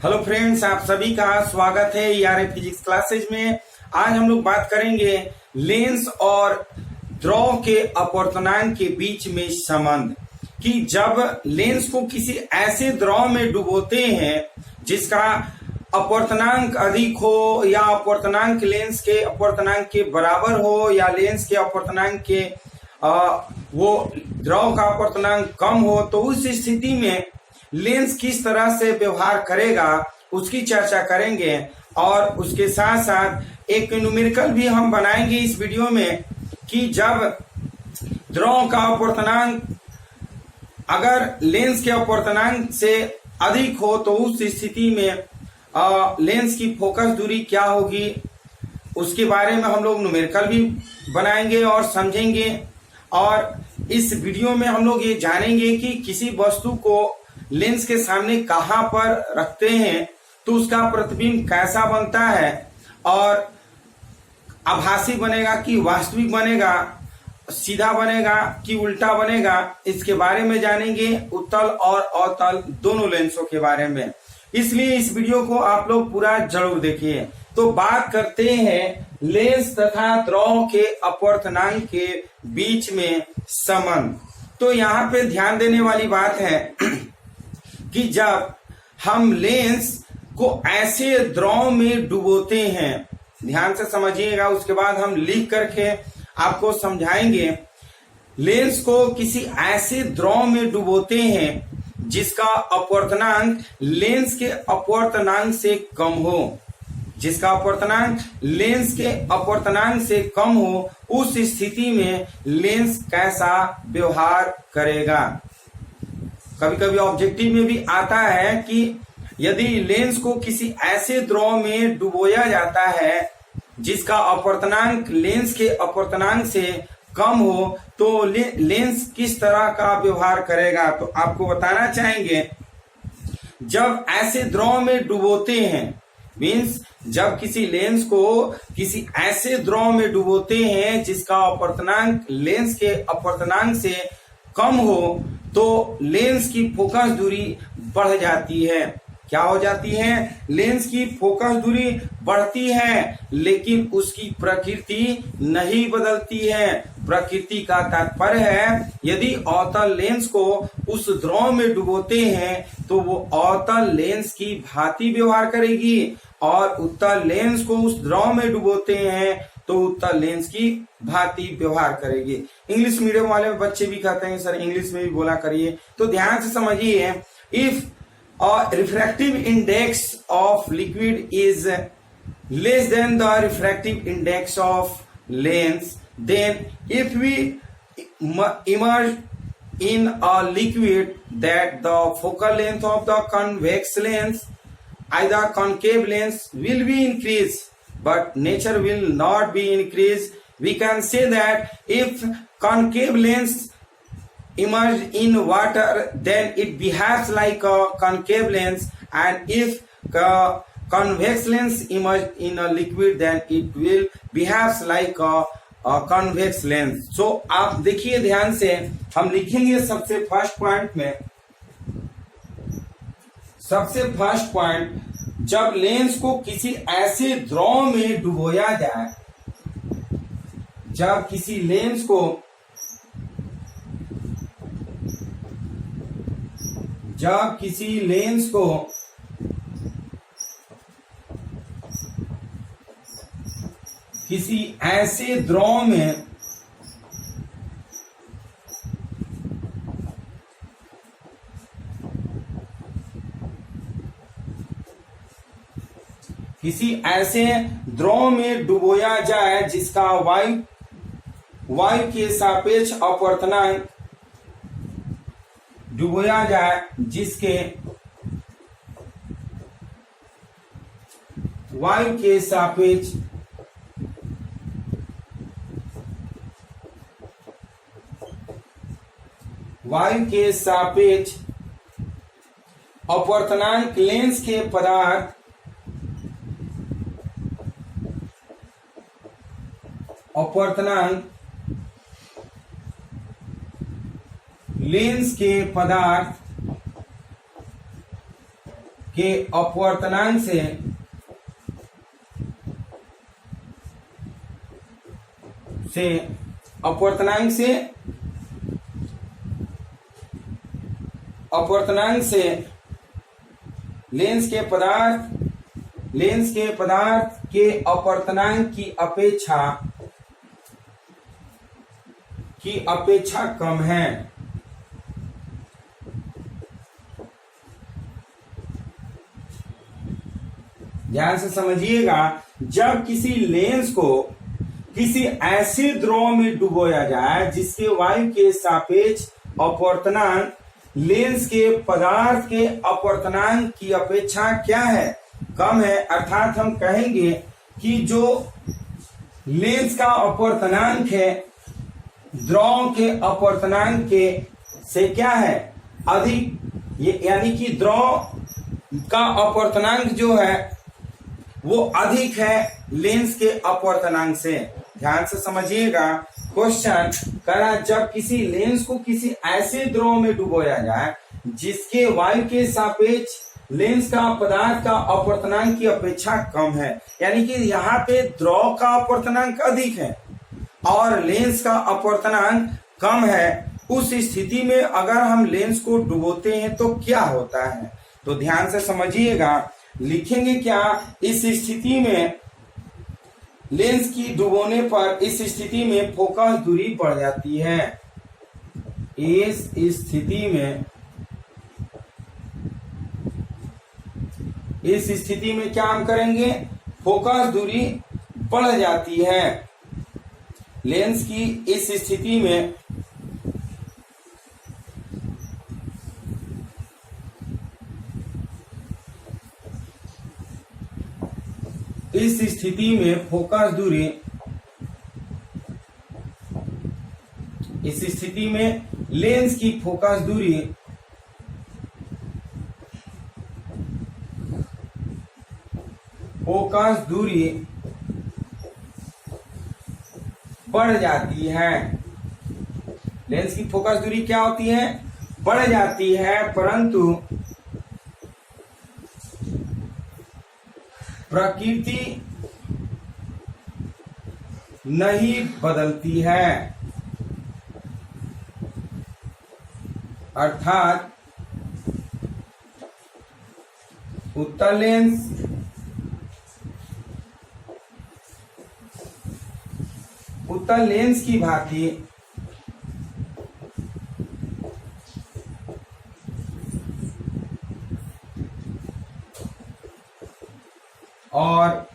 Hello friends, आप सभी का स्वागत है ईआरए फिजिक्स क्लासेज में। आज हम लोग बात करेंगे लेंस और द्रव के अपवर्तनांक के बीच में संबंध कि जब लेंस को किसी ऐसे द्रव में डुबोते हैं जिसका अपवर्तनांक अधिक हो या अपवर्तनांक लेंस के अपवर्तनांक के बराबर हो या लेंस के अपवर्तनांक के वो द्रव का अपवर्तनांक कम हो, तो उस स्थिति में लेंस किस तरह से व्यवहार करेगा उसकी चर्चा करेंगे। और उसके साथ साथ एक न्यूमेरिकल भी हम बनाएंगे इस वीडियो में कि जब द्रव का अपवर्तनांक अगर लेंस के अपवर्तनांक से अधिक हो तो उस स्थिति में लेंस की फोकस दूरी क्या होगी, उसके बारे में हम लोग न्यूमेरिकल भी बनाएंगे और समझेंगे। और इस वीडियो में हम लोग ये जानेंगे कि किसी वस्तु को लेंस के सामने कहां पर रखते हैं तो उसका प्रतिबिंब कैसा बनता है और आभासी बनेगा कि वास्तविक बनेगा, सीधा बनेगा कि उल्टा बनेगा, इसके बारे में जानेंगे। उत्तल और अवतल दोनों लेंसों के बारे में, इसलिए इस वीडियो को आप लोग पूरा जरूर देखिए। तो बात करते हैं लेंस तथा द्रव के अपवर्तनांक के बीच में संबंध। तो यहाँ पे ध्यान देने वाली बात है कि जब हम लेंस को ऐसे द्रव में डुबोते हैं, ध्यान से समझिएगा, उसके बाद हम लिख करके आपको समझाएंगे। लेंस को किसी ऐसे द्रव में डुबोते हैं जिसका अपवर्तनांक लेंस के अपवर्तनांक से कम हो, जिसका अपवर्तनांक लेंस के अपवर्तनांक से कम हो, उस स्थिति में लेंस कैसा व्यवहार करेगा। कभी कभी ऑब्जेक्टिव में भी आता है कि यदि लेंस को किसी ऐसे द्रव में डुबोया जाता है जिसका अपवर्तनांक लेंस के अपवर्तनांक से कम हो तो लेंस किस तरह का व्यवहार करेगा। तो आपको बताना चाहेंगे, जब ऐसे द्रव में डुबोते हैं, मीन्स जब किसी लेंस को किसी ऐसे द्रव में डुबोते हैं जिसका अपवर्तनांक लेंस के अपवर्तनांक से कम हो, तो लेंस की फोकस दूरी बढ़ जाती है। क्या हो जाती है? लेंस की फोकस दूरी बढ़ती है, लेकिन उसकी प्रकृति नहीं बदलती है। प्रकृति का तात्पर्य है, यदि अवतल लेंस को उस द्रव में डुबोते हैं तो वो अवतल लेंस की भांति व्यवहार करेगी, और उत्तल लेंस को उस द्रव में डुबोते हैं तो उत्तल लेंस की भांति व्यवहार करेगी। इंग्लिश मीडियम वाले बच्चे भी कहते हैं सर इंग्लिश में भी बोला करिए, तो ध्यान से समझिए। If a refractive index of liquid is less than the refractive index of lens, then if we immerse in a liquid that the focal length of the convex lens, either concave lens, will be increased but nature will not be increased. We can say that if concave lens immersed in water, then it behaves like a concave lens, and if convex lens immersed in a liquid, then it will behaves like a convex lens. So आप देखिए ध्यान से, हम लिखेंगे सबसे first point में, सबसे first point, जब लेंस को किसी ऐसे द्रव में डुबोया जाए, जब किसी लेंस को किसी ऐसे द्रव में डुबोया जाए जिसका वायु के सापेक्ष अपवर्तनांक डुबोया जाए, जिसके वायु के सापेक्ष अपवर्तनांक लेंस के पदार्थ अपवर्तनांक लेंस के पदार्थ के अपवर्तनांक से लेंस के पदार्थ के अपवर्तनांक की अपेक्षा कम है। ध्यान से समझिएगा, जब किसी लेंस को किसी ऐसे द्रव में डुबोया जाए जिसके वायु के सापेक्ष अपवर्तनांक लेंस के पदार्थ के अपवर्तनांक की अपेक्षा क्या है, कम है, अर्थात हम कहेंगे कि जो लेंस का अपवर्तनांक है द्रव के अपवर्तनांक के से क्या है, अधिक, यानी कि द्रव का अपवर्तनांक जो है वो अधिक है लेंस के अपवर्तनांक से। ध्यान से समझिएगा, क्वेश्चन करा जब किसी लेंस को किसी ऐसे द्रव में डुबोया जाए जिसके वायु के सापेक्ष लेंस का पदार्थ का अपवर्तनांक की अपेक्षा कम है, यानी कि यहाँ पे द्रव का अपवर्तनांक अधिक है और लेंस का अपवर्तनांक कम है। उस स्थिति में अगर हम लेंस को डुबोते हैं तो क्या होता है, तो ध्यान से समझिएगा, लिखेंगे क्या, इस स्थिति में लेंस की डुबोने पर इस स्थिति में फोकस दूरी बढ़ जाती है। इस स्थिति में क्या हम करेंगे, फोकस दूरी बढ़ जाती है। लेंस की इस स्थिति में फोकस दूरी, इस स्थिति में लेंस की फोकस दूरी बढ़ जाती है। लेंस की फोकस दूरी क्या होती है, बढ़ जाती है, परंतु प्रकृति नहीं बदलती है, अर्थात उत्तल लेंस की भांति और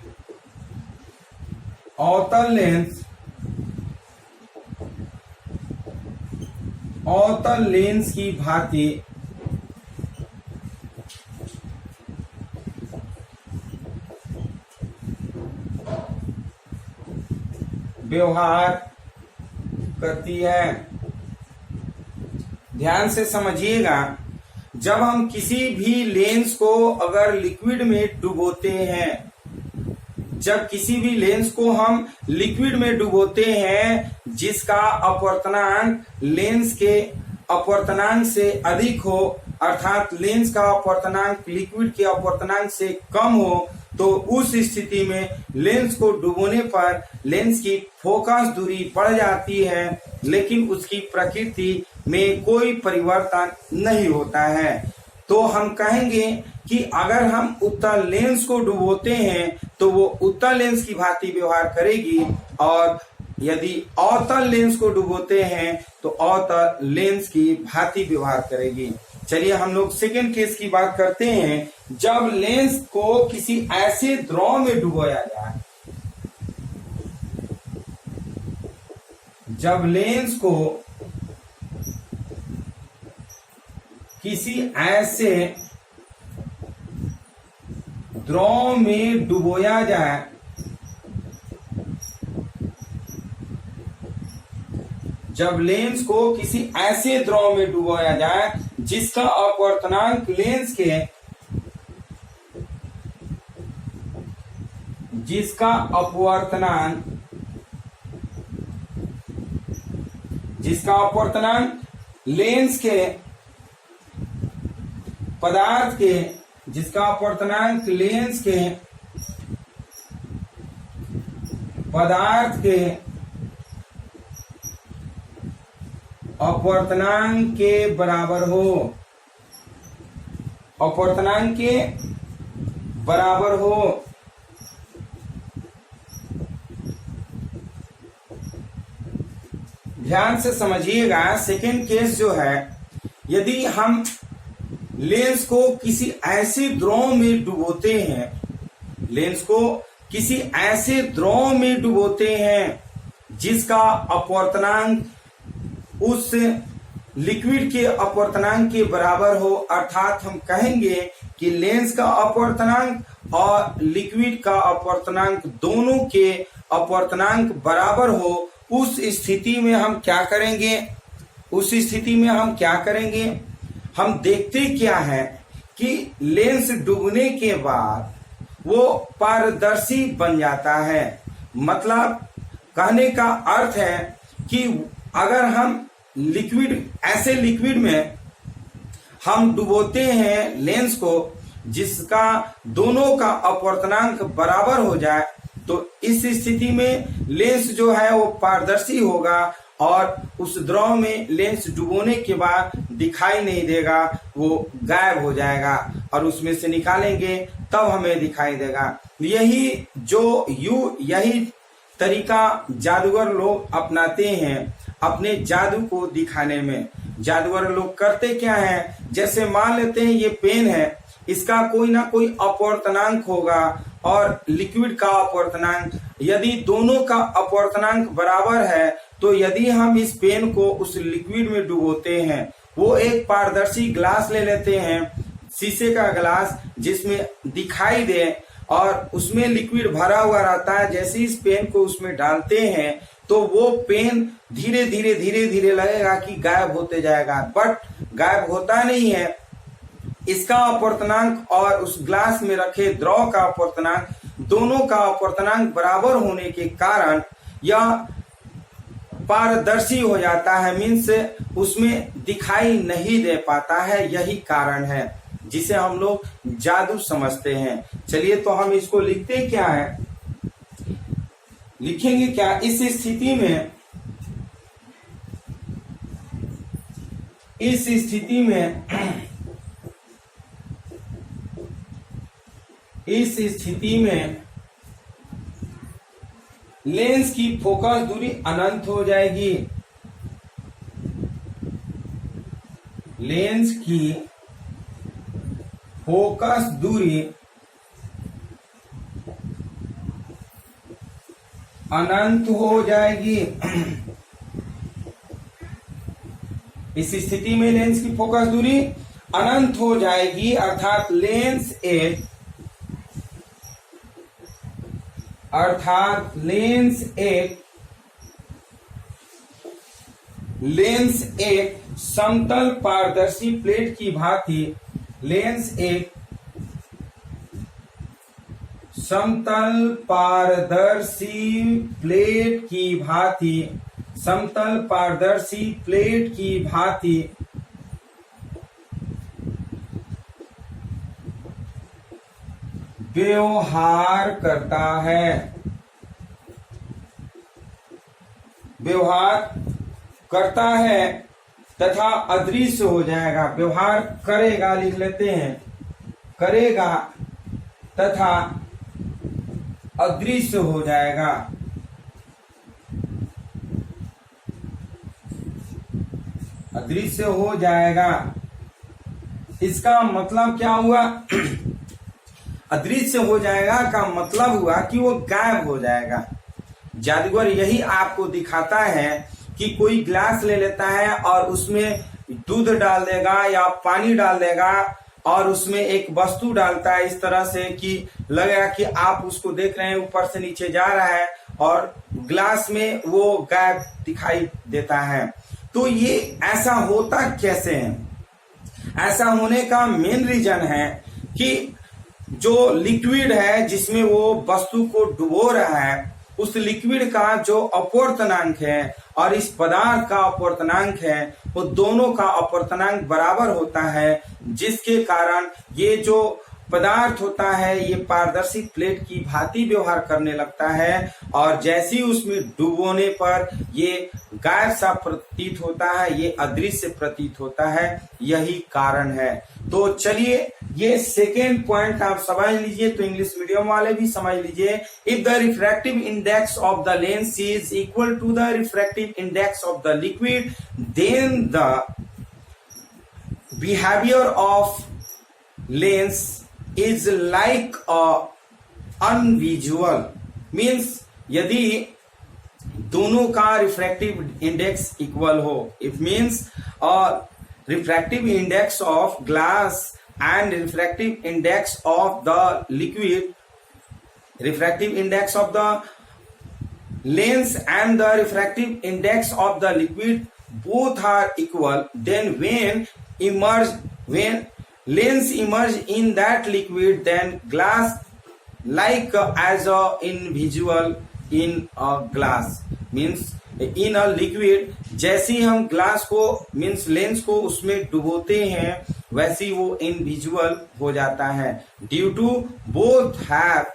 अवतल लेंस की भांति व्यवहार करती है। ध्यान से समझिएगा, जब हम किसी भी लेंस को अगर लिक्विड में डुबोते हैं, जब किसी भी लेंस को हम लिक्विड में डुबोते हैं जिसका अपवर्तनांक लेंस के अपवर्तनांक से अधिक हो, अर्थात लेंस का अपवर्तनांक लिक्विड के अपवर्तनांक से कम हो, तो उस स्थिति में लेंस को डुबोने पर लेंस की फोकस दूरी बढ़ जाती है, लेकिन उसकी प्रकृति में कोई परिवर्तन नहीं होता है। तो हम कहेंगे कि अगर हम उत्तल लेंस को डुबोते हैं तो वो उत्तल लेंस की भांति व्यवहार करेगी, और यदि अवतल लेंस को डुबोते हैं तो अवतल लेंस की भांति व्यवहार करेगी। चलिए हम लोग सेकेंड केस की बात करते हैं। जब लेंस को किसी ऐसे द्रव में डुबोया जाए, जब लेंस को किसी ऐसे द्रव में डुबोया जाए जब लेंस को किसी ऐसे द्रव में डुबोया जाए जिसका अपवर्तनांक लेंस के जिसका अपवर्तनांक लेंस के पदार्थ के जिसका अपवर्तनांक लेंस के पदार्थ के अपवर्तनांक के बराबर हो, अपवर्तनांक के बराबर हो। ध्यान से समझिएगा, सेकेंड केस जो है, यदि हम लेंस को किसी ऐसे द्रव में डुबोते हैं, लेंस को किसी ऐसे द्रव में डुबोते हैं जिसका अपवर्तनांक उस लिक्विड के अपवर्तनांक के बराबर हो, अर्थात हम कहेंगे कि लेंस का अपवर्तनांक और लिक्विड का अपवर्तनांक दोनों के अपवर्तनांक बराबर हो, उस स्थिति में हम क्या करेंगे? उस स्थिति में हम क्या करेंगे? हम देखते क्या है कि लेंस डूबने के बाद वो पारदर्शी बन जाता है। मतलब कहने का अर्थ है कि अगर हम ऐसे लिक्विड में हम डुबोते हैं लेंस को जिसका दोनों का अपवर्तनांक बराबर हो जाए, तो इस स्थिति में लेंस जो है वो पारदर्शी होगा और उस द्रव में लेंस डुबोने के बाद दिखाई नहीं देगा, वो गायब हो जाएगा और उसमें से निकालेंगे तब हमें दिखाई देगा। यही तरीका जादूगर लोग अपनाते हैं अपने जादू को दिखाने में। जादूगर लोग करते क्या है, जैसे मान लेते हैं ये पेन है, इसका कोई ना कोई अपवर्तनांक होगा और लिक्विड का अपवर्तनांक, यदि दोनों का अपवर्तनांक बराबर है तो यदि हम इस पेन को उस लिक्विड में डुबोते हैं, वो एक पारदर्शी ग्लास ले लेते हैं, शीशे का ग्लास जिसमें दिखाई दे और उसमें लिक्विड भरा हुआ रहता है, जैसे इस पेन को उसमें डालते हैं तो वो पेन धीरे धीरे लगेगा कि गायब होते जाएगा, बट गायब होता नहीं है। इसका अपवर्तनांक और उस ग्लास में रखे द्रव का अपवर्तनांक, दोनों का अपवर्तनांक बराबर होने के कारण यह पारदर्शी हो जाता है, मीन्स उसमें दिखाई नहीं दे पाता है। यही कारण है जिसे हम लोग जादू समझते हैं। चलिए तो हम इसको लिखते क्या है, लिखेंगे क्या? इस स्थिति में इस स्थिति में लेंस की फोकस दूरी अनंत हो जाएगी। लेंस की फोकस दूरी अनंत हो जाएगी। इस स्थिति में लेंस की फोकस दूरी अनंत हो जाएगी, अर्थात लेंस एक समतल पारदर्शी प्लेट की भांति, लेंस एक समतल पारदर्शी प्लेट की भांति, समतल पारदर्शी प्लेट की भांति व्यवहार करता है, व्यवहार करता है तथा अदृश्य हो जाएगा। व्यवहार करेगा लिख लेते हैं, करेगा तथा अदृश्य हो जाएगा। अदृश्य हो जाएगा, इसका मतलब क्या हुआ? अदृश्य हो जाएगा का मतलब हुआ कि वो गायब हो जाएगा। जादूगर यही आपको दिखाता है कि कोई ग्लास ले लेता है और उसमें दूध डाल देगा या पानी डाल देगा और उसमें एक वस्तु डालता है इस तरह से कि लगेगा कि आप उसको देख रहे हैं, ऊपर से नीचे जा रहा है और ग्लास में वो गायब दिखाई देता है। तो ये ऐसा होता कैसे है? ऐसा होने का मेन रीजन है कि जो लिक्विड है जिसमें वो वस्तु को डुबो रहा है, उस लिक्विड का जो अपवर्तनांक है और इस पदार्थ का अपवर्तनांक है, वो दोनों का अपवर्तनांक बराबर होता है, जिसके कारण ये जो पदार्थ होता है ये पारदर्शी प्लेट की भांति व्यवहार करने लगता है और जैसे ही उसमें डुबोने पर ये गायब सा प्रतीत होता है, ये अदृश्य प्रतीत होता है, यही कारण है। तो चलिए ये सेकेंड पॉइंट आप समझ लीजिए, तो इंग्लिश मीडियम वाले भी समझ लीजिए। If the refractive index of the lens is equal to the refractive index of the liquid, then the behaviour of lens is like a unvisual, means यदि दोनों का रिफ्रैक्टिव इंडेक्स इक्वल हो, it means refractive index of glass and refractive index of the liquid, refractive index of the lens and the refractive index of the liquid both are equal, then when lens emerge in that liquid, then glass like as a invisible in a glass, means in a liquid, जैसे हम glass को means lens को उसमें डुबोते हैं वैसे वो इनविजुअल हो जाता है, due to both have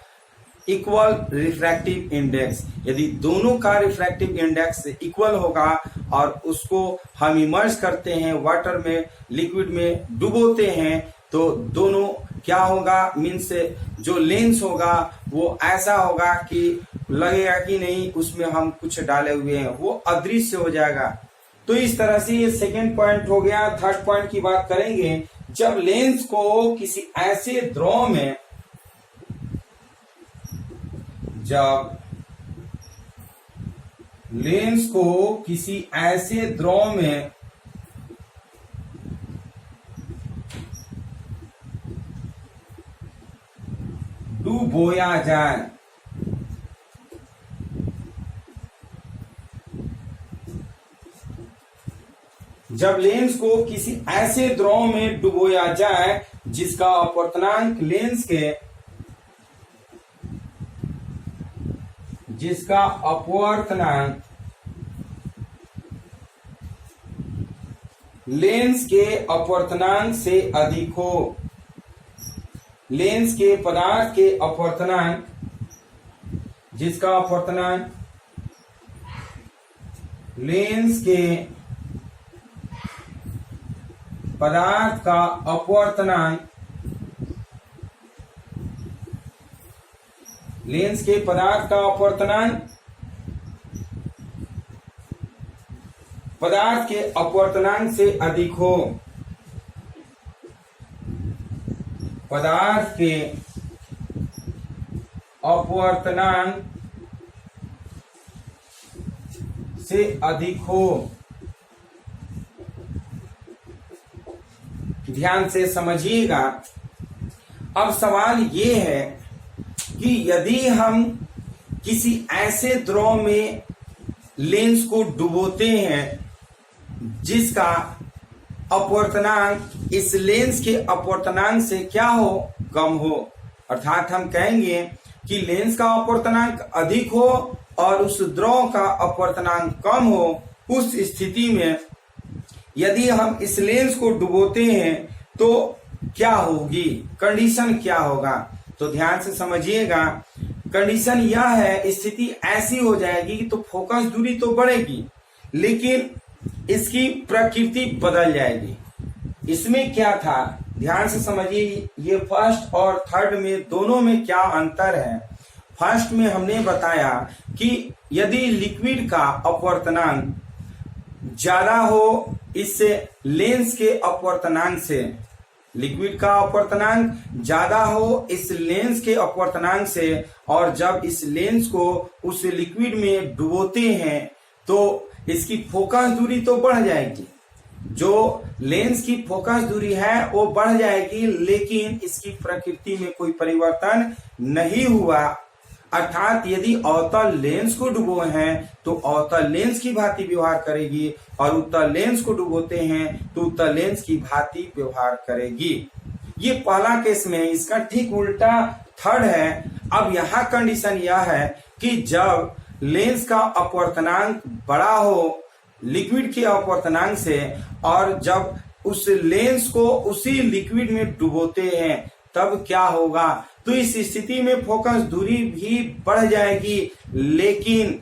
equal refractive index. यदि दोनों का रिफ्रैक्टिव इंडेक्स इक्वल होगा और उसको हम इमर्ज करते हैं वाटर में, लिक्विड में डुबोते हैं, तो दोनों क्या होगा, मीन्स जो लेंस होगा वो ऐसा होगा कि लगेगा कि नहीं उसमें हम कुछ डाले हुए हैं, वो अदृश्य हो जाएगा। तो इस तरह से ये सेकेंड पॉइंट हो गया। थर्ड पॉइंट की बात करेंगे, जब लेंस को किसी ऐसे द्रव में डुबोया जाए, जब लेंस को किसी ऐसे द्रव में डुबोया जाए जिसका अपवर्तनांक लेंस के अपवर्तनांक से अधिक हो, लेंस के पदार्थ के अपवर्तनांक, जिसका अपवर्तनांक लेंस के पदार्थ का अपवर्तनांक, लेंस के पदार्थ का अपवर्तनांक पदार्थ के अपवर्तनांक से अधिक हो, पदार्थ के अपवर्तनांक से अधिक हो। ध्यान से समझिएगा। अब सवाल ये है कि यदि हम किसी ऐसे द्रव में लेंस को डुबोते हैं जिसका अपवर्तनांक इस लेंस के अपवर्तनांक से क्या हो, कम हो, अर्थात हम कहेंगे कि लेंस का अपवर्तनांक अधिक हो और उस द्रव का अपवर्तनांक कम हो, उस स्थिति में यदि हम इस लेंस को डुबोते हैं तो क्या होगी, कंडीशन क्या होगा। तो ध्यान से समझिएगा। कंडीशन यह है, स्थिति ऐसी हो जाएगी कि तो फोकस दूरी तो बढ़ेगी लेकिन इसकी प्रकृति बदल जाएगी। इसमें क्या था, ध्यान से समझिए। ये फर्स्ट और थर्ड में दोनों में क्या अंतर है। फर्स्ट में हमने बताया कि यदि लिक्विड का अपवर्तनांक ज्यादा हो इससे लेंस के अपवर्तनांक से, लिक्विड का अपवर्तनांक ज्यादा हो इस लेंस के अपवर्तनांक से, और जब इस लेंस को उस लिक्विड में डुबोते हैं तो इसकी फोकस दूरी तो बढ़ जाएगी, जो लेंस की फोकस दूरी है वो बढ़ जाएगी लेकिन इसकी प्रकृति में कोई परिवर्तन नहीं हुआ। अर्थात यदि अवतल लेंस को डुबोए हैं तो अवतल लेंस की भांति व्यवहार करेगी और उत्तल लेंस को डुबोते हैं तो उत्तल लेंस की भांति व्यवहार करेगी। ये पहला केस में, इसका ठीक उल्टा थर्ड है। अब यहाँ कंडीशन यह है कि जब लेंस का अपवर्तनांक बड़ा हो लिक्विड के अपवर्तनांक से और जब उस लेंस को उसी लिक्विड में डुबोते हैं तब क्या होगा? तो इस स्थिति में फोकस दूरी भी बढ़ जाएगी, लेकिन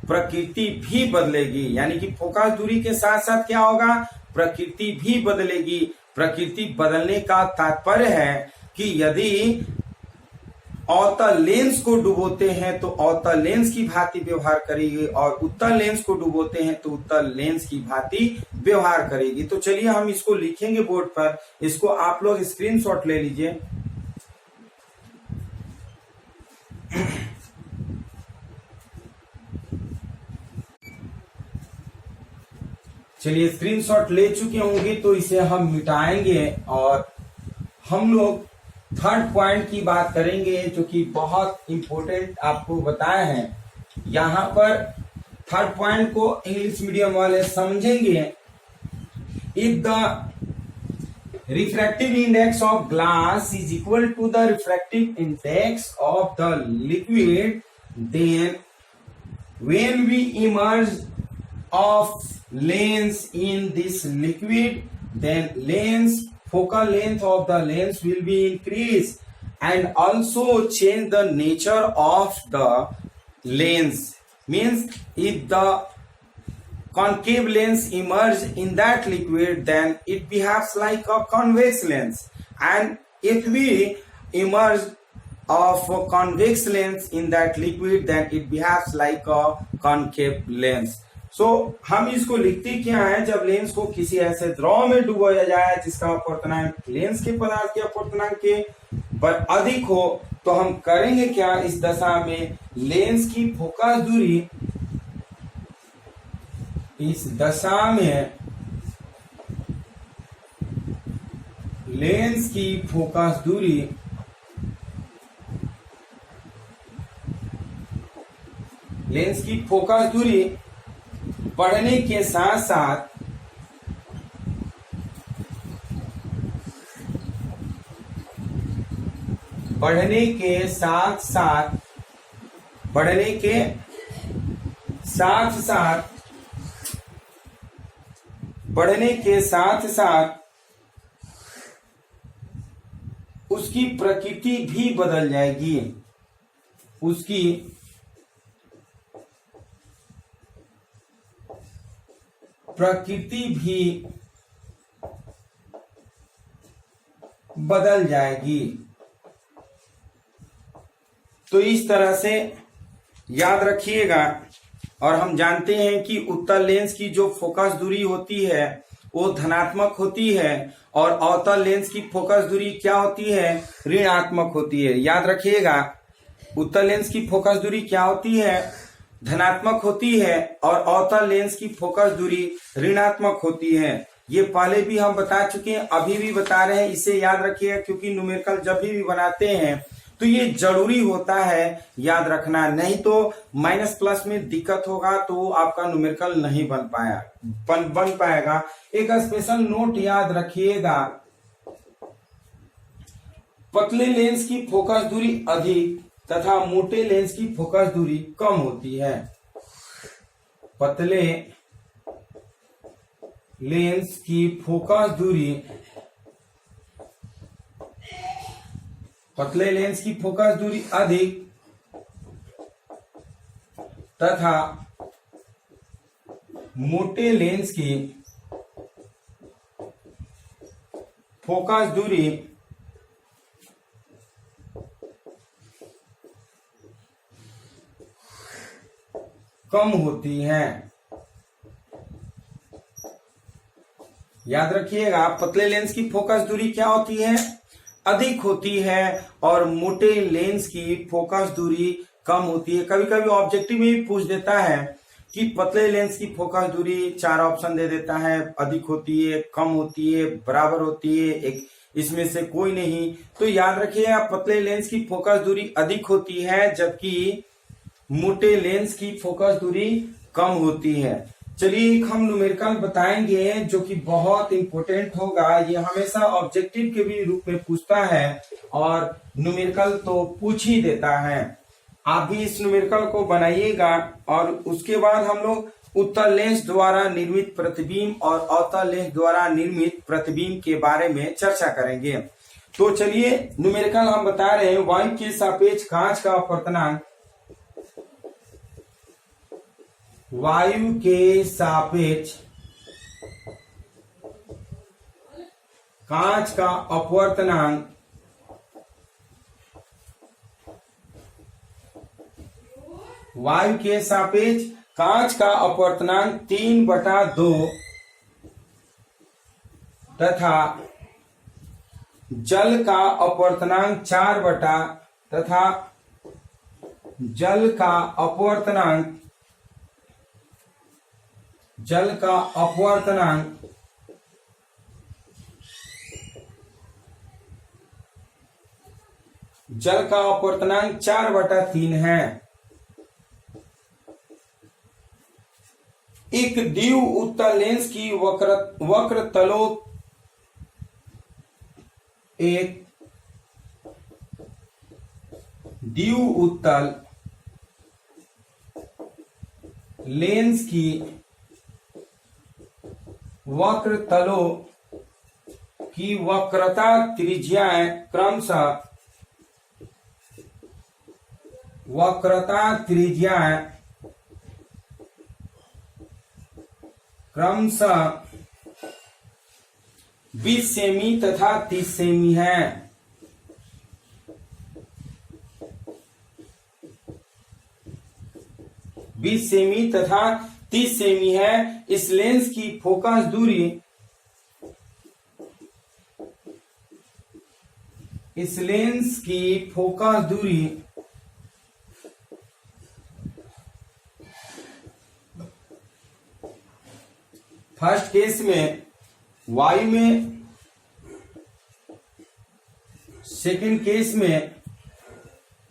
प्रकृति भी बदलेगी। यानी कि फोकस दूरी के साथ साथ क्या होगा? प्रकृति भी बदलेगी। प्रकृति बदलने का तात्पर्य है कि यदि अवतल लेंस को डुबोते हैं तो अवतल लेंस की भांति व्यवहार करेगी, और उत्तल लेंस को डुबोते हैं तो उत्तल लेंस की भांति व्यवहार करेगी। तो चलिए हम इसको लिखेंगे बोर्ड पर, इसको आप लोग स्क्रीनशॉट ले लीजिए। चलिए स्क्रीनशॉट ले चुके होंगे तो इसे हम मिटाएंगे और हम लोग थर्ड पॉइंट की बात करेंगे, जो कि बहुत इंपॉर्टेंट आपको बताया है। यहाँ पर थर्ड पॉइंट को इंग्लिश मीडियम वाले समझेंगे। If the refractive index of glass is equal to the refractive index of the liquid, then when we immerse of lens in this liquid, then focal length of the lens will be increased and also change the nature of the lens. Means if the concave lens immerse in that liquid, then it behaves like a convex lens, and if we immerse of a convex lens in that liquid, then it behaves like a concave lens. So हम इसको लिखते क्या है? जब lens को किसी ऐसे द्रव में डुबोया जाए जिसका अपवर्तनांक लेंस के पदार्थ के अपवर्तनांक के अधिक हो, तो हम करेंगे क्या? इस दशा में लेंस की फोकस दूरी, इस दशा में लेंस की फोकस दूरी बढ़ने के साथ साथ बढ़ने के साथ साथ उसकी प्रकृति भी बदल जाएगी। उसकी प्रकृति भी बदल जाएगी। तो इस तरह से याद रखिएगा। और हम जानते हैं कि उत्तल लेंस की जो फोकस दूरी होती है वो धनात्मक होती है, और अवतल लेंस की फोकस दूरी क्या होती है? ऋणात्मक होती है। याद रखिएगा, उत्तल लेंस की फोकस दूरी क्या होती है? धनात्मक होती है, और अवतल लेंस की फोकस दूरी ऋणात्मक होती है। ये पहले भी हम बता चुके हैं, अभी भी बता रहे हैं। इसे याद रखिएगा, क्योंकि न्यूमेरिकल जब भी बनाते हैं तो ये जरूरी होता है याद रखना, नहीं तो माइनस प्लस में दिक्कत होगा तो आपका न्यूमेरिकल नहीं बन पाएगा। एक स्पेशल नोट याद रखिएगा, पतले लेंस की फोकस दूरी अधिक तथा मोटे लेंस की फोकस दूरी कम होती है। पतले लेंस की फोकस दूरी अधिक तथा मोटे लेंस की फोकस दूरी कम होती है। याद रखिएगा, पतले लेंस की फोकस दूरी क्या होती है? अधिक होती है, और मोटे लेंस की फोकस दूरी कम होती है। कभी कभी ऑब्जेक्टिव में भी पूछ देता है कि पतले लेंस की फोकस दूरी 4 ऑप्शन दे देता है, अधिक होती है, कम होती है, बराबर होती है, एक इसमें से कोई नहीं। तो याद रखिएगा, पतले लेंस की फोकस दूरी अधिक होती है, जबकि मोटे लेंस की फोकस दूरी कम होती है। चलिए एक हम न्यूमेरिकल बताएंगे जो कि बहुत इंपॉर्टेंट होगा। ये हमेशा ऑब्जेक्टिव के भी रूप में पूछता है, और न्यूमेरिकल तो पूछ ही देता है। आप भी इस न्यूमेरिकल को बनाइएगा, और उसके बाद हम लोग उत्तल लेंस द्वारा निर्मित प्रतिबिंब और अवतल लेंस द्वारा निर्मित प्रतिबिंब के बारे में चर्चा करेंगे। तो चलिए न्यूमेरिकल हम बता रहे हैं, वायु के सापेक्ष कांच का अपवर्तनांक, वायु के सापेक्ष कांच का अपवर्तनांक वायु के सापेक्ष कांच का अपवर्तनांक 3/2 तथा जल का अपवर्तनांक 4 तथा जल का अपवर्तनांक 4/3 है। एक द्वि उत्तल लेंस की वक्र तलों एक द्वि उत्तल लेंस की वक्र तलों की वक्रता त्रिज्याएं क्रमशः क्रमशः 20 सेमी तथा 30 सेमी है। इस लेंस की फोकस दूरी फर्स्ट केस में वायु में, सेकंड केस में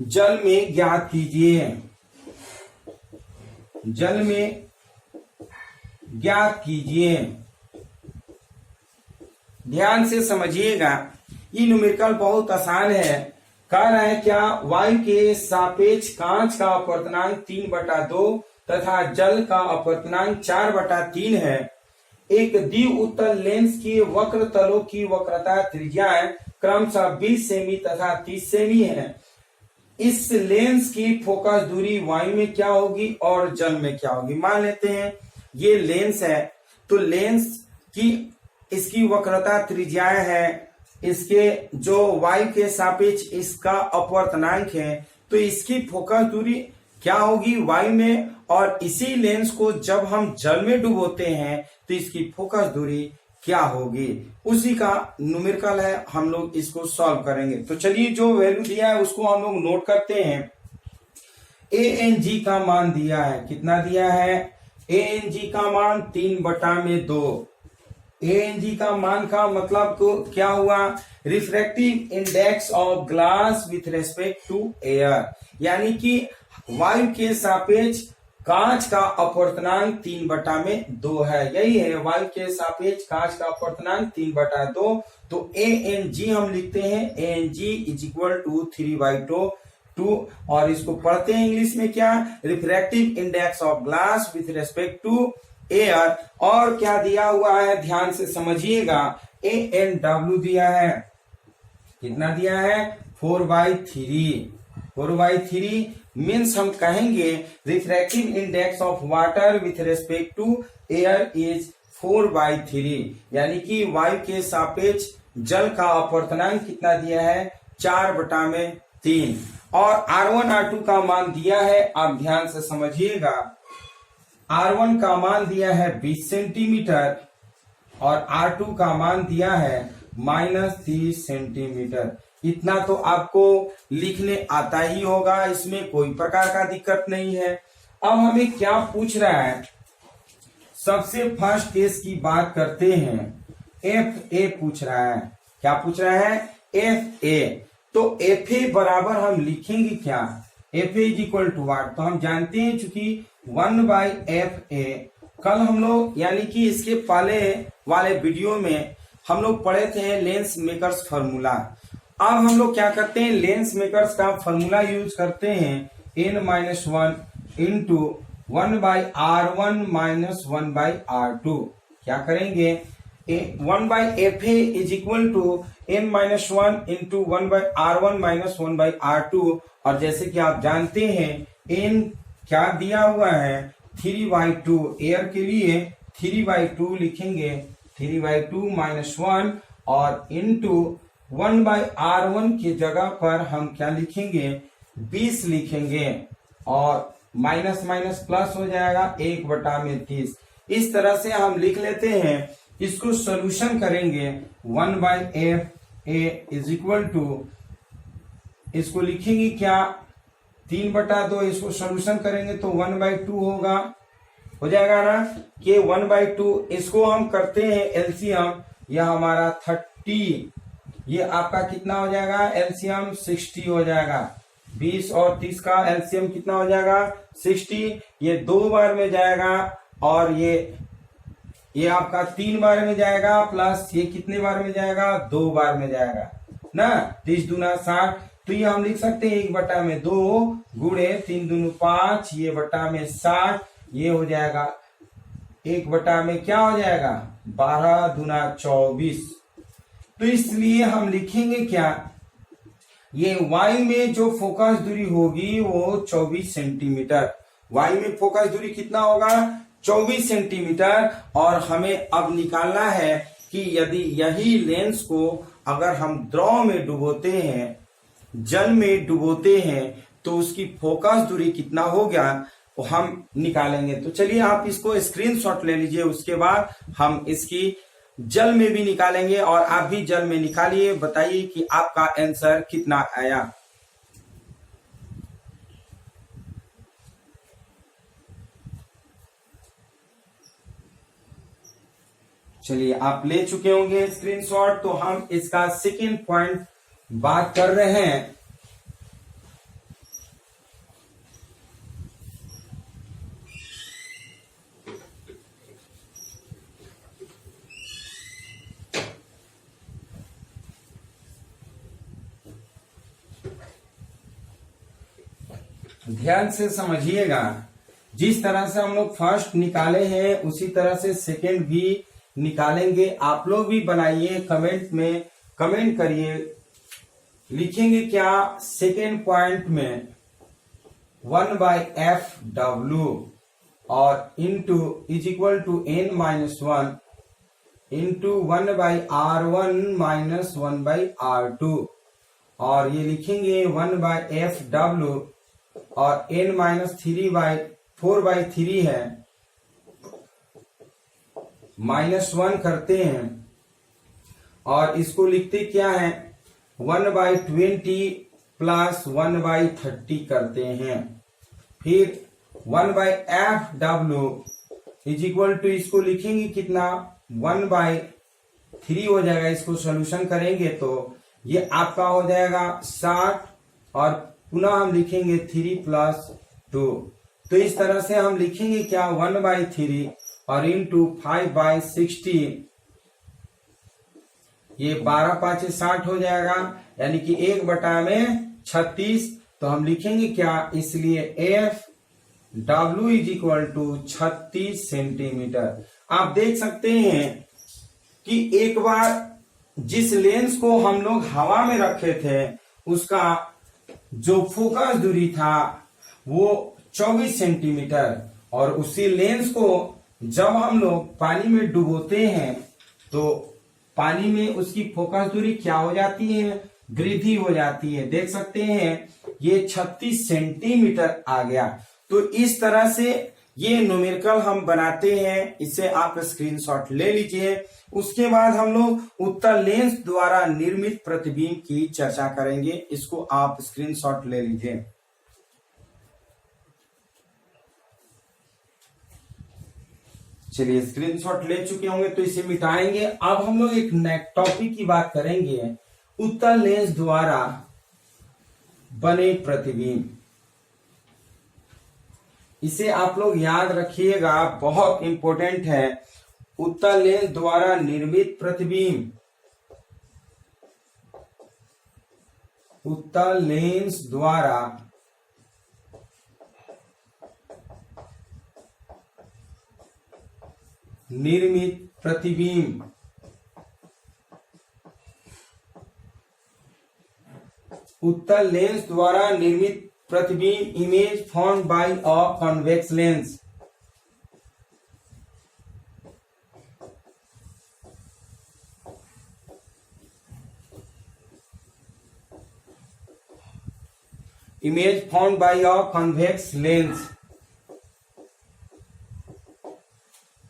जल में ज्ञात कीजिए। ध्यान से समझिएगा, ये न्यूमेरिकल बहुत आसान है। कह रहा है क्या, वायु के सापेक्ष कांच का अपवर्तनांक 3/2 तथा जल का अपवर्तनांक 4/3 है। एक द्वि उत्तल लेंस की वक्र तलों की वक्रता त्रिज्याएं क्रमशः 20 सेमी तथा 30 सेमी है। इस लेंस की फोकस दूरी वायु में क्या होगी और जल में क्या होगी। मान लेते हैं ये लेंस है, तो लेंस की इसकी वक्रता त्रिज्याएं है, इसके जो वायु के सापेक्ष इसका अपवर्तनांक है, तो इसकी फोकस दूरी क्या होगी वायु में, और इसी लेंस को जब हम जल में डुबोते हैं तो इसकी फोकस दूरी क्या होगी, उसी का न्यूमेरिकल है। हम लोग इसको सॉल्व करेंगे। तो चलिए जो वैल्यू दिया है उसको हम लोग नोट करते हैं। ANG का मान दिया है, कितना दिया है, ANG का मान 3/2। ANG का मान का मतलब तो क्या हुआ, refractive index of glass with respect to air, यानी कि वायु के सापेक्ष कांच का अपवर्तनांक 3/2 है। यही है, वायु के सापेक्ष कांच का अपवर्तनांक 3/2। तो ANG हम लिखते हैं, ANG = 3/2, और इसको पढ़ते हैं इंग्लिश में क्या, refractive index of glass with respect to air. और क्या दिया हुआ है, ध्यान से समझिएगा, ANW दिया है, कितना दिया है, 4/3 मीन्स हम कहेंगे refractive index of water with respect to air is 4/3, यानी कि वायु के सापेक्ष जल का अपवर्तनांक कितना दिया है, 4/3। और R1 R2 का मान दिया है, आप ध्यान से समझिएगा, R1 का मान दिया है 20 सेंटीमीटर और R2 का मान दिया है -30 सेंटीमीटर। इतना तो आपको लिखने आता ही होगा, इसमें कोई प्रकार का दिक्कत नहीं है। अब हमें क्या पूछ रहा है, सबसे फर्स्ट केस की बात करते हैं, FA पूछ रहा है। क्या पूछ रहा है, FA। तो FA बराबर हम लिखेंगे क्या, FA = व्हाट, तो हम जानते हैं चूंकि 1/FA। कल हम लोग यानी कि इसके पहले वाले वीडियो में हम लोग पढ़े थे लेंस मेकर्स फॉर्मूला। अब हम लोग क्या करते हैं, लेंस मेकर्स का फॉर्मूला यूज करते हैं, n-1 into 1/r1 minus 1/r2। क्या करेंगे, 1/fa is equal to n-1 into 1/r1 minus 1/r2। और जैसे कि आप जानते हैं n क्या दिया हुआ है, 3/2। एयर के लिए 3/2 लिखेंगे, 3/2 माइनस 1 और इंटू 1/r1 की जगह पर हम क्या लिखेंगे, 20 लिखेंगे और माइनस माइनस प्लस हो जाएगा 1/30। इस तरह से हम लिख लेते हैं। इसको सॉल्यूशन करेंगे, 1/fa इज इक्वल टू, इसको लिखेंगे क्या, 3/2। इसको सॉल्यूशन करेंगे तो 1/2 होगा, हो जाएगा ना, कि 1/2। इसको हम करते हैं एलसीएम, यह हमारा 30, ये आपका कितना हो जाएगा, एलसीएम 60 हो जाएगा। 20 और 30 का एलसीएम कितना हो जाएगा, 60। ये 2 बार में जाएगा और ये आपका 3 बार में जाएगा, प्लस ये कितने बार में जाएगा, 2 बार में जाएगा ना। 30 दूना 60, तो ये हम लिख सकते हैं 1/2 गुणे 3 दूनी 5, ये बटा में 60, ये हो जाएगा 1 में क्या हो जाएगा, 12 दूना 24। तो इसलिए हम लिखेंगे क्या, ये y में जो फोकस दूरी होगी वो 24 सेंटीमीटर। y में फोकस दूरी कितना होगा, 24 सेंटीमीटर। और हमें अब निकालना है कि यदि यही लेंस को अगर हम द्रव में डुबोते हैं, जल में डुबोते हैं, तो उसकी फोकस दूरी कितना हो गया वो हम निकालेंगे। तो चलिए आप इसको स्क्रीनशॉट ले लीजिए, उसके बाद हम इसकी जल में भी निकालेंगे और आप भी जल में निकालिए, बताइए कि आपका आंसर कितना आया। चलिए आप ले चुके होंगे स्क्रीनशॉट, तो हम इसका सेकेंड पॉइंट बात कर रहे हैं। ध्यान से समझिएगा, जिस तरह से हम लोग फर्स्ट निकाले हैं उसी तरह से सेकंड भी निकालेंगे। आप लोग भी बनाइए, कमेंट में कमेंट करिए, लिखेंगे क्या सेकंड पॉइंट में, 1/f(w) और into is equal to n-1 into 1/r1 minus 1/r2। और ये लिखेंगे 1/f(w) और n-4/3 है, -1 करते हैं और इसको लिखते क्या है, 1/20 प्लस 1/30 करते हैं। फिर 1/f(w) इज इक्वल टू, इसको लिखेंगे कितना, 1/3 हो जाएगा। इसको सॉल्यूशन करेंगे तो ये आपका हो जाएगा 60 और पुनः हम लिखेंगे 3 + 2। तो इस तरह से हम लिखेंगे क्या, 1/3 और इंटू 5/60, ये 12×5 = 60 हो जाएगा, यानी कि 1/36। तो हम लिखेंगे क्या, इसलिए f(w) is equal to 36 centimetre. आप देख सकते हैं कि एक बार जिस लेंस को हम लोग हवा में रखे थे उसका जो फोकस दूरी था वो 24 सेंटीमीटर, और उसी लेंस को जब हम लोग पानी में डुबोते हैं तो पानी में उसकी फोकस दूरी क्या हो जाती है, वृद्धि हो जाती है। देख सकते हैं ये 36 सेंटीमीटर आ गया। तो इस तरह से ये न्यूमेरिकल हम बनाते हैं, इसे आप स्क्रीनशॉट ले लीजिए। उसके बाद हम लोग उत्तल लेंस द्वारा निर्मित प्रतिबिंब की चर्चा करेंगे, इसको आप स्क्रीनशॉट ले लीजिए। चलिए स्क्रीनशॉट ले चुके होंगे तो इसे मिटाएंगे। अब हम लोग एक नए टॉपिक की बात करेंगे, उत्तल लेंस द्वारा बने प्रतिबिंब। इसे आप लोग याद रखिएगा, बहुत इंपॉर्टेंट है। उत्तल लेंस द्वारा निर्मित प्रतिबिंब, उत्तल लेंस द्वारा निर्मित प्रतिबिंब उत्तल लेंस द्वारा निर्मित प्रतिबिंब image formed by a convex lens. Image formed by a convex lens.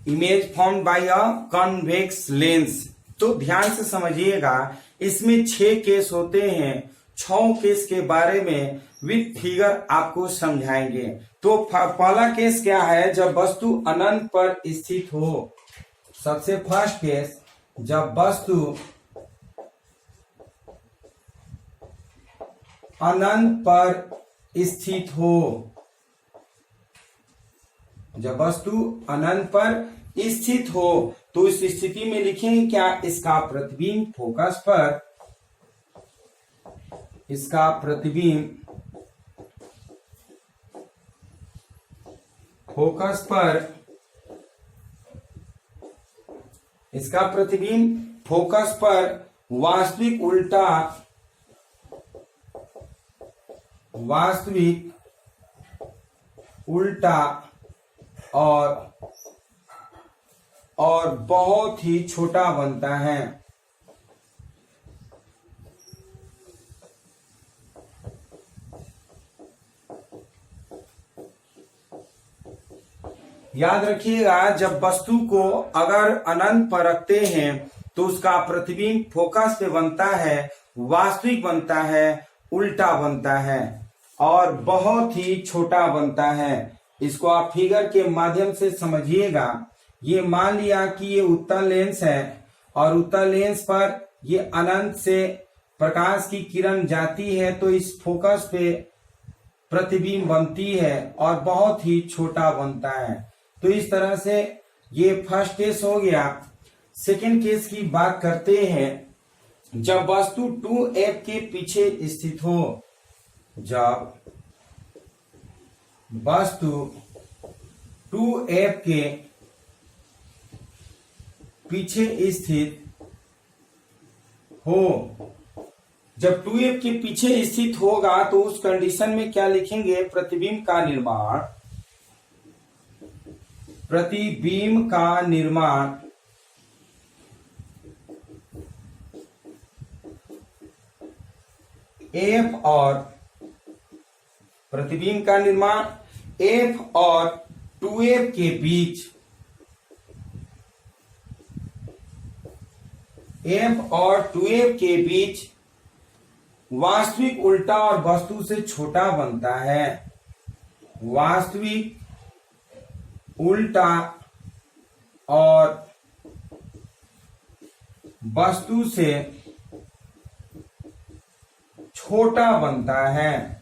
Image formed by a convex lens. तो ध्यान से समझिएगा, इसमें 6 केस होते हैं। 6 केस के बारे में विद फिगर आपको समझाएंगे। तो पहला केस क्या है, जब वस्तु अनंत पर स्थित हो। सबसे फर्स्ट केस, जब वस्तु अनंत पर स्थित हो। जब वस्तु अनंत पर स्थित हो तो इस स्थिति में लिखेंगे क्या, इसका प्रतिबिंब फोकस पर, इसका प्रतिबिंब फोकस पर, इसका प्रतिबिंब फोकस पर वास्तविक उल्टा और बहुत ही छोटा बनता है। याद रखिएगा, जब वस्तु को अगर अनंत पर रखते हैं तो उसका प्रतिबिंब फोकस पे बनता है, वास्तविक बनता है, उल्टा बनता है और बहुत ही छोटा बनता है। इसको आप फिगर के माध्यम से समझिएगा। ये मान लिया कि ये उत्तल लेंस है और उत्तल लेंस पर ये अनंत से प्रकाश की किरण जाती है तो इस फोकस पे प्रतिबिंब बनती है और बहुत ही छोटा बनता है। तो इस तरह से ये फर्स्ट केस हो गया। सेकेंड केस की बात करते हैं, जब वस्तु 2f के पीछे स्थित हो। जब वस्तु 2f के पीछे स्थित हो। जब 2f के पीछे स्थित होगा तो उस कंडीशन में क्या लिखेंगे, प्रतिबिंब का निर्माण, प्रतिबिंब का निर्माण f और प्रतिबिंब का निर्माण f और 2f के बीच, f और 2f के बीच वास्तविक उल्टा और वस्तु से छोटा बनता है। वास्तविक उल्टा और वस्तु से छोटा बनता है।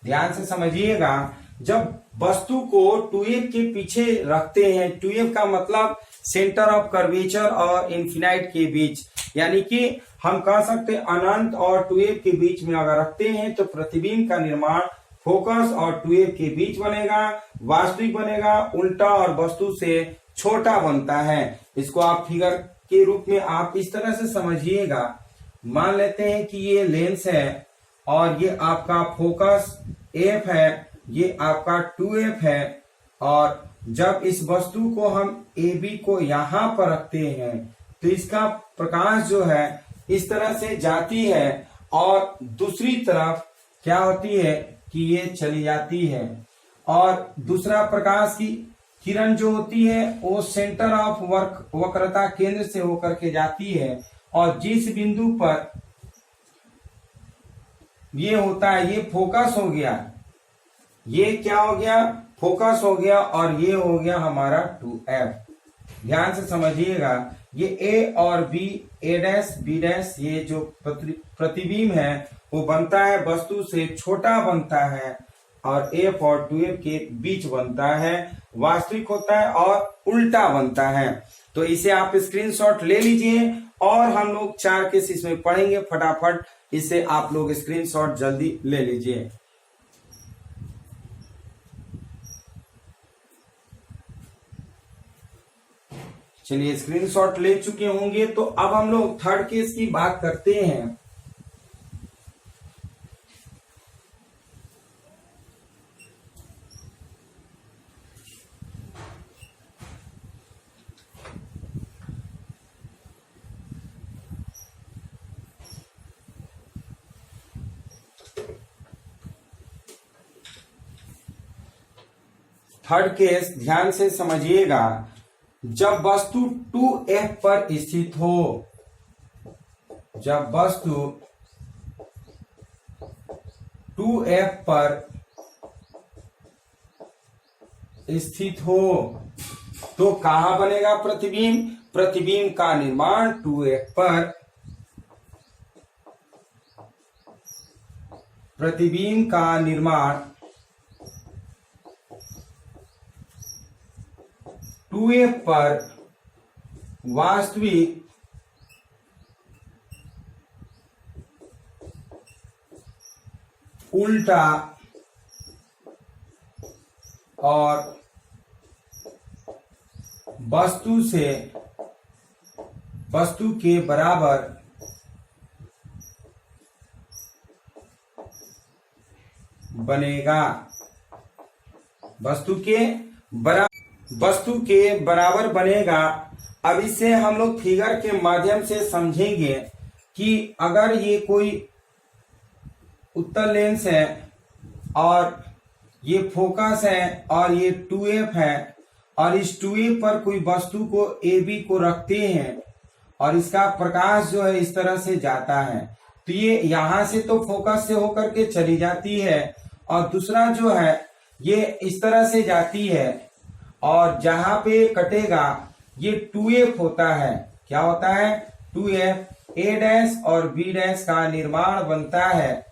ध्यान से समझिएगा, जब वस्तु को 2f के पीछे रखते हैं, 2f का मतलब सेंटर ऑफ कर्वेचर और इन्फिनाइट के बीच, यानी कि हम कह सकते अनंत और 2f के बीच में अगर रखते हैं तो प्रतिबिंब का निर्माण फोकस और 2f के बीच बनेगा, वास्तविक बनेगा, उल्टा और वस्तु से छोटा बनता है। इसको आप फिगर के रूप में आप इस तरह से समझिएगा। मान लेते हैं कि ये लेंस है और ये आपका फोकस f है, ये आपका 2f है और जब इस वस्तु को हम AB को यहां पर रखते हैं तो इसका प्रकाश जो है इस तरह से जाती है और दूसरी तरफ क्या होती है कि ये चली जाती है और दूसरा प्रकाश की किरण जो होती है वो सेंटर ऑफ वक्रता केंद्र से होकर के जाती है और जिस बिंदु पर ये होता है, ये फोकस हो गया, ये क्या हो गया, फोकस हो गया और ये हो गया हमारा 2f। ध्यान से समझिएगा, ये A और B, A dash B dash, ये जो प्रतिबिंब है वो बनता है वस्तु से छोटा बनता है और f और 2f के बीच बनता है, वास्तविक होता है और उल्टा बनता है। तो इसे आप स्क्रीनशॉट ले लीजिए और हम लोग 4 केस इसमें पढ़ेंगे फटाफट, इसे आप लोग स्क्रीनशॉट जल्दी ले लीजिए। चलिए स्क्रीनशॉट ले चुके होंगे, तो अब हम लोग थर्ड केस की बात करते हैं। थर्ड केस ध्यान से समझिएगा। जब वस्तु 2F पर स्थित हो, जब वस्तु 2F पर स्थित हो तो कहां बनेगा प्रतिबिंब? प्रतिबिंब का निर्माण 2F पर, प्रतिबिंब का निर्माण 2F पर वास्तविक उल्टा और वस्तु के बराबर बनेगा। वस्तु के बराबर बनेगा। अब इसे हम लोग फिगर के माध्यम से समझेंगे कि अगर ये कोई उत्तल लेंस है और ये फोकस है और ये 2F है और इस 2F पर कोई वस्तु को AB को रखते हैं और इसका प्रकाश जो है इस तरह से जाता है, तो ये यहां से तो फोकस से होकर के चली जाती है और दूसरा जो है ये इस तरह से जाती है और जहां पे कटेगा ये 2F होता है। क्या होता है? 2F। A डैश और B डैश का निर्माण बनता है,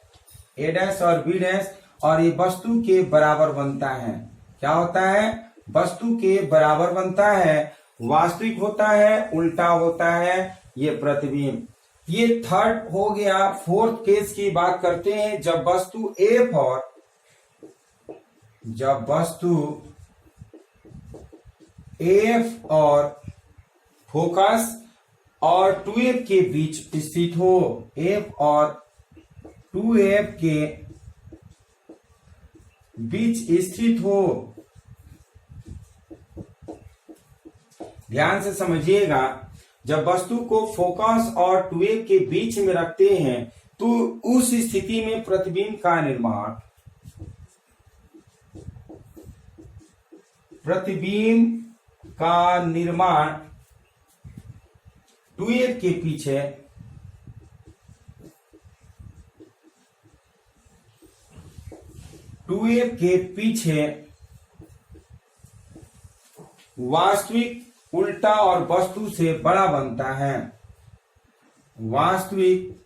A डैश और B डैश, और ये वस्तु के बराबर बनता है। क्या होता है? वस्तु के बराबर बनता है, वास्तविक होता है, उल्टा होता है, ये प्रतिबिंब। ये थर्ड हो गया। फोर्थ केस की बात करते हैं। जब वस्तु F और फोकस और 2F के बीच स्थित हो, F और 2F के बीच स्थित हो, ध्यान से समझिएगा। जब वस्तु को फोकस और 2F के बीच में रखते हैं तो उस स्थिति में प्रतिबिंब का निर्माण 2F के पीछे वास्तविक उल्टा और वस्तु से बड़ा बनता है। वास्तविक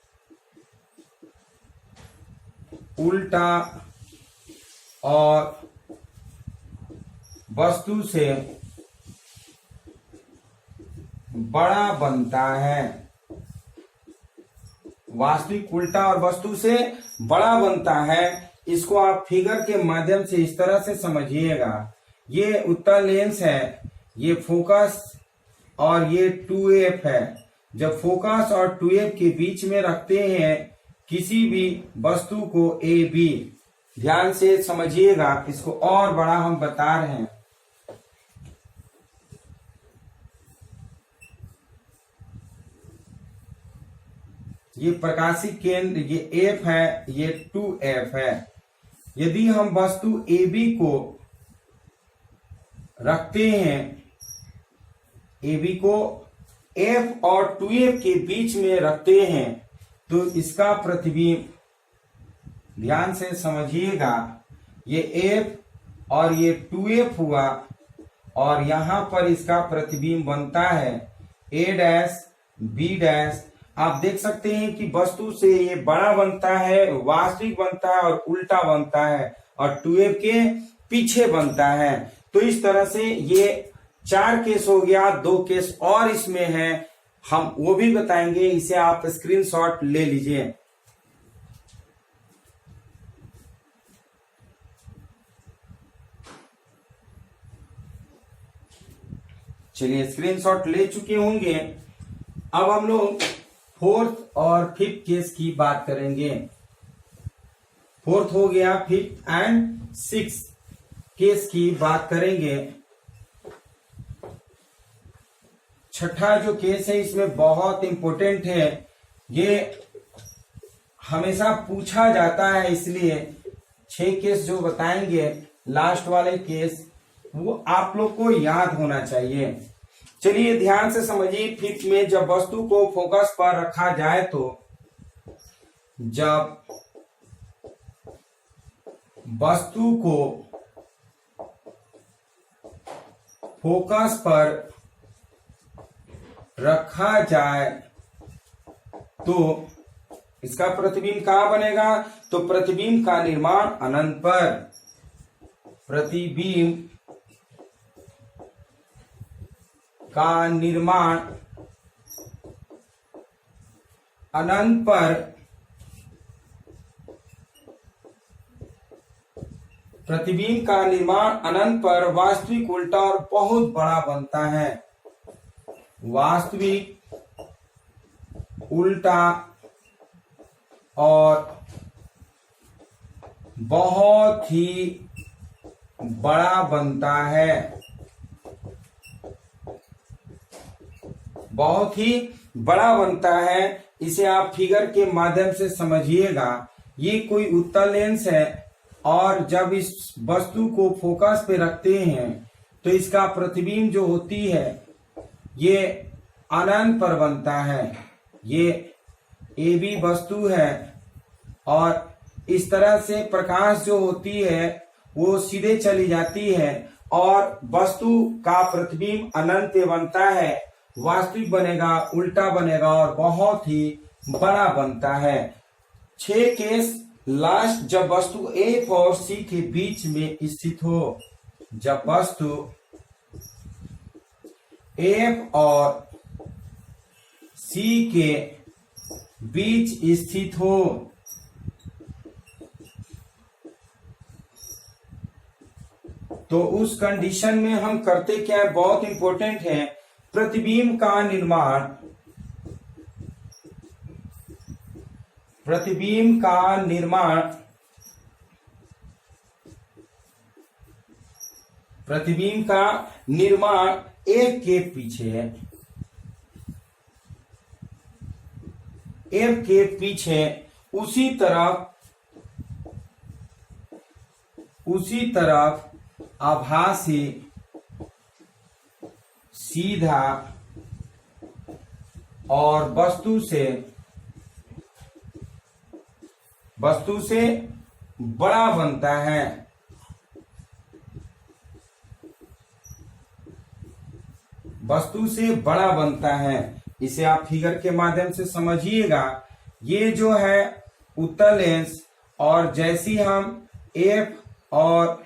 उल्टा और वस्तु से बड़ा बनता है। वास्तविक उल्टा और वस्तु से बड़ा बनता है। इसको आप फिगर के माध्यम से इस तरह से समझिएगा। ये उत्तल लेंस है, ये फोकस और ये 2F है। जब फोकस और 2F के बीच में रखते हैं किसी भी वस्तु को AB, ध्यान से समझिएगा, इसको और बड़ा हम बता रहे हैं। ये प्रकाशिक केंद्र, ये F है, ये 2F है। यदि हम वस्तु AB को रखते हैं, AB को F और 2F के बीच में रखते हैं तो इसका प्रतिबिंब, ध्यान से समझिएगा, ये F और ये 2F हुआ और यहां पर इसका प्रतिबिंब बनता है A डैश B डैश। आप देख सकते हैं कि वस्तु से ये बड़ा बनता है, वास्तविक बनता है और उल्टा बनता है और 2F के पीछे बनता है। तो इस तरह से ये 4 केस हो गया। 2 केस और इसमें है, हम वो भी बताएंगे, इसे आप स्क्रीनशॉट ले लीजिए। चलिए स्क्रीनशॉट ले चुके होंगे। अब हम लोग फोर्थ और फिफ्थ केस की बात करेंगे। फोर्थ हो गया, फिफ्थ एंड सिक्स्थ केस की बात करेंगे। छठा जो केस है इसमें बहुत इंपॉर्टेंट है, ये हमेशा पूछा जाता है, इसलिए 6 केस जो बताएंगे लास्ट वाले केस वो आप लोग को याद होना चाहिए। चलिए ध्यान से समझिए। फिफ्थ में जब वस्तु को फोकस पर रखा जाए तो जब वस्तु को फोकस पर रखा जाए तो इसका प्रतिबिंब कहां बनेगा? तो प्रतिबिंब का निर्माण अनंत पर, प्रतिबिंब का निर्माण अनंत पर, प्रतिबिंब का निर्माण अनंत पर वास्तविक उल्टा और बहुत बड़ा बनता है। वास्तविक उल्टा और बहुत ही बड़ा बनता है, बहुत ही बड़ा बनता है। इसे आप फिगर के माध्यम से समझिएगा। ये कोई उत्तल लेंस है और जब इस वस्तु को फोकस पे रखते हैं तो इसका प्रतिबिंब जो होती है ये अनंत पर बनता है। ये AB वस्तु है और इस तरह से प्रकाश जो होती है वो सीधे चली जाती है और वस्तु का प्रतिबिंब अनंत पे बनता है, वास्तविक बनेगा, उल्टा बनेगा और बहुत ही बड़ा बनता है। 6 केस लास्ट, जब वस्तु F और C के बीच में स्थित हो, जब वस्तु F और C के बीच स्थित हो, तो उस कंडीशन में हम करते क्या है, बहुत इंपॉर्टेंट है। प्रतिबिंब का निर्माण, प्रतिबिंब का निर्माण, प्रतिबिंब का निर्माण F के पीछे है, F के पीछे उसी तरफ आभासी सीधा और वस्तु से बड़ा बनता है। वस्तु से बड़ा बनता है। इसे आप फिगर के माध्यम से समझिएगा। ये जो है उत्तल लेंस और जैसी हम F और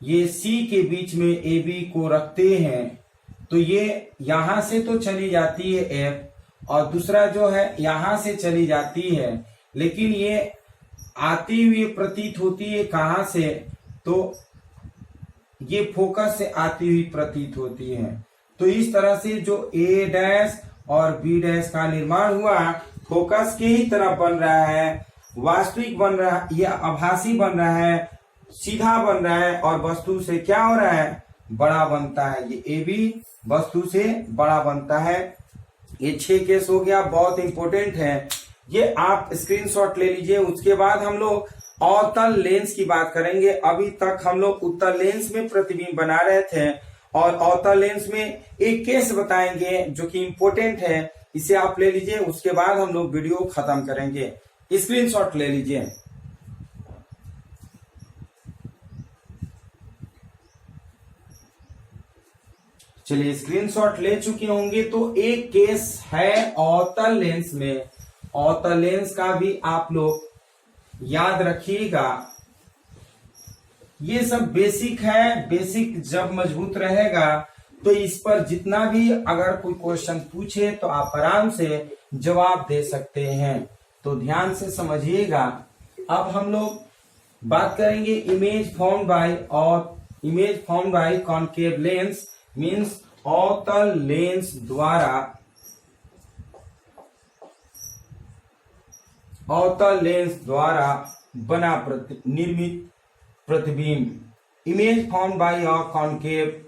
ये C के बीच में AB को रखते हैं तो ये यहां से तो चली जाती है F और दूसरा जो है यहां से चली जाती है, लेकिन ये आती हुई प्रतीत होती है कहां से? तो ये फोकस से आती हुई प्रतीत होती है। तो इस तरह से जो A' और B' का निर्माण हुआ फोकस के ही तरफ बन रहा है, वास्तविक बन रहा है, यह आभासी बन रहा है, सीधा बन रहा है और वस्तु से क्या हो रहा है? बड़ा बनता है। ये AB वस्तु से बड़ा बनता है। ये 6 केस हो गया, बहुत इंपॉर्टेंट है, ये आप स्क्रीनशॉट ले लीजिए। उसके बाद हम लोग अवतल लेंस की बात करेंगे। अभी तक हम लोग उत्तल लेंस में प्रतिबिंब बना रहे थे और अवतल लेंस में एक केस बताएंगे जो कि इंपॉर्टेंट है, इसे आप ले लीजिए। उसके बाद हम लोग वीडियो खत्म करेंगे। स्क्रीनशॉट ले लीजिए। चलिए स्क्रीनशॉट ले चुके होंगे। तो एक केस है अवतल लेंस में, अवतल लेंस का भी आप लोग याद रखिएगा। ये सब बेसिक है, बेसिक जब मजबूत रहेगा तो इस पर जितना भी अगर कोई क्वेश्चन पूछे तो आप आराम से जवाब दे सकते हैं। तो ध्यान से समझिएगा। अब हम लोग बात करेंगे इमेज फॉर्म्ड बाय, और image formed by concave lens means अवतल लेंस द्वारा बना निर्मित प्रतिबिंब, image form by a concave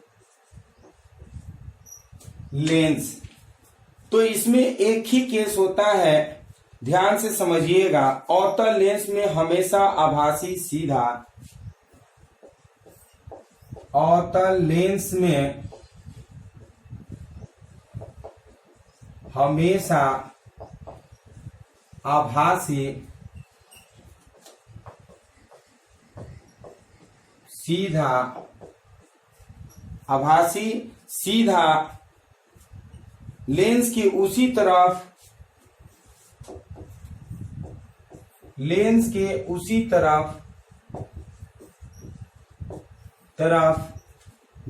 lens. तो इसमें एक ही केस होता है, ध्यान से समझिएगा। अवतल लेंस में हमेशा आभासी सीधा, अवतल लेंस में हमेशा आभासी सीधा लेंस के उसी तरफ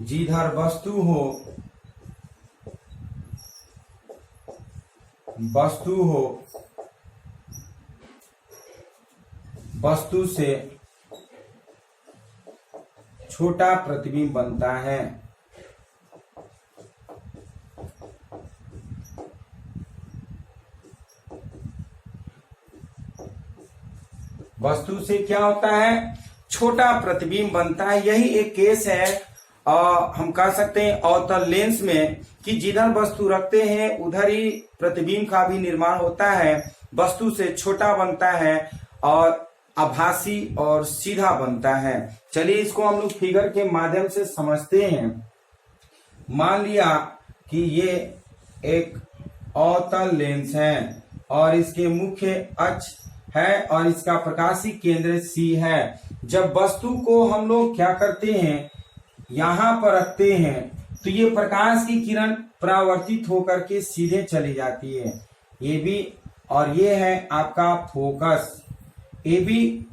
जिधर वस्तु हो वस्तु से छोटा प्रतिबिंब बनता है। वस्तु से क्या होता है, छोटा प्रतिबिंब बनता है। यही एक केस है हम कह सकते हैं अवतल लेंस में, कि जिधर वस्तु रखते हैं उधर ही प्रतिबिंब का भी निर्माण होता है, वस्तु से छोटा बनता है और आभासी और सीधा बनता है। चलिए इसको हम लोग फिगर के माध्यम से समझते हैं। मान लिया कि ये एक अवतल लेंस है और इसके मुख्य अक्ष है और इसका प्रकाशीय केंद्र C है। जब वस्तु को हम लोग क्या करते हैं, यहाँ पर रखते हैं, तो ये प्रकाश की किरण परावर्तित होकर के सीधे चली जाती है। ये भी, और ये है आपका फोकस। AB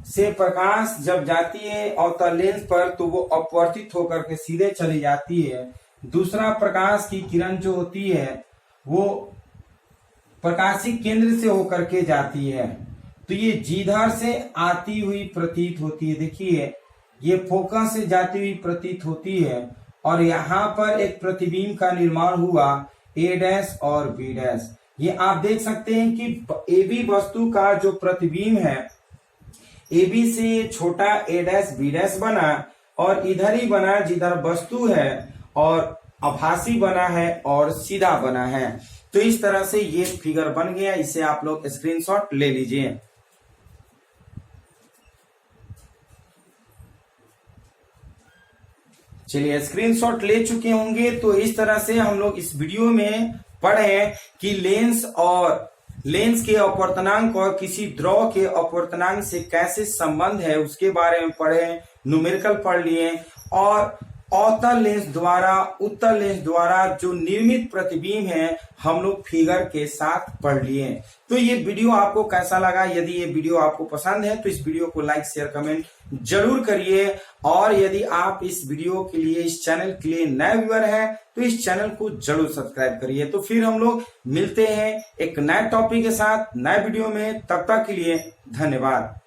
से प्रकाश जब जाती है अवतल लेंस पर तो वो अपवर्तित होकर के सीधे चली जाती है। दूसरा प्रकाश की किरण जो होती है वो प्रकाशीय केंद्र से होकर के जाती है, तो ये जिधर से आती हुई प्रतीत होती है। देखिए ये फोकस से जाती हुई प्रतीत होती है और यहाँ पर एक प्रतिबिंब का निर्माण हुआ A' और B'। ये आप देख सकते हैं कि AB वस्तु का जो प्रतिबिंब है, AB से छोटा A' B' बना और इधर ही बना जिधर वस्तु है, और आभासी बना है और सीधा बना है। तो इस तरह से ये फिगर बन गया। इसे आप लोग स्क्रीनशॉट ले लीजिए। चलिए स्क्रीनशॉट ले चुके होंगे। तो इस तरह से हम लोग इस वीडियो में पढ़े कि लेंस के अपवर्तनांक और किसी द्रव के अपवर्तनांक से कैसे संबंध है उसके बारे में पढ़े, न्यूमेरिकल पढ़ लिए, और अवतल लेंस द्वारा उत्तल लेंस द्वारा जो निर्मित प्रतिबिंब है हम लोग फिगर के साथ पढ़ लिए। तो ये वीडियो आपको कैसा लगा? यदि ये वीडियो आपको पसंद है तो इस वीडियो को लाइक शेयर कमेंट जरूर करिए, और यदि आप इस वीडियो के लिए, इस चैनल के लिए नए व्यूअर हैं तो इस चैनल को जरूर सब्सक्राइब करिए। तो फिर हम लोग मिलते हैं एक नए टॉपिक के साथ नए वीडियो में। तब तक के लिए धन्यवाद।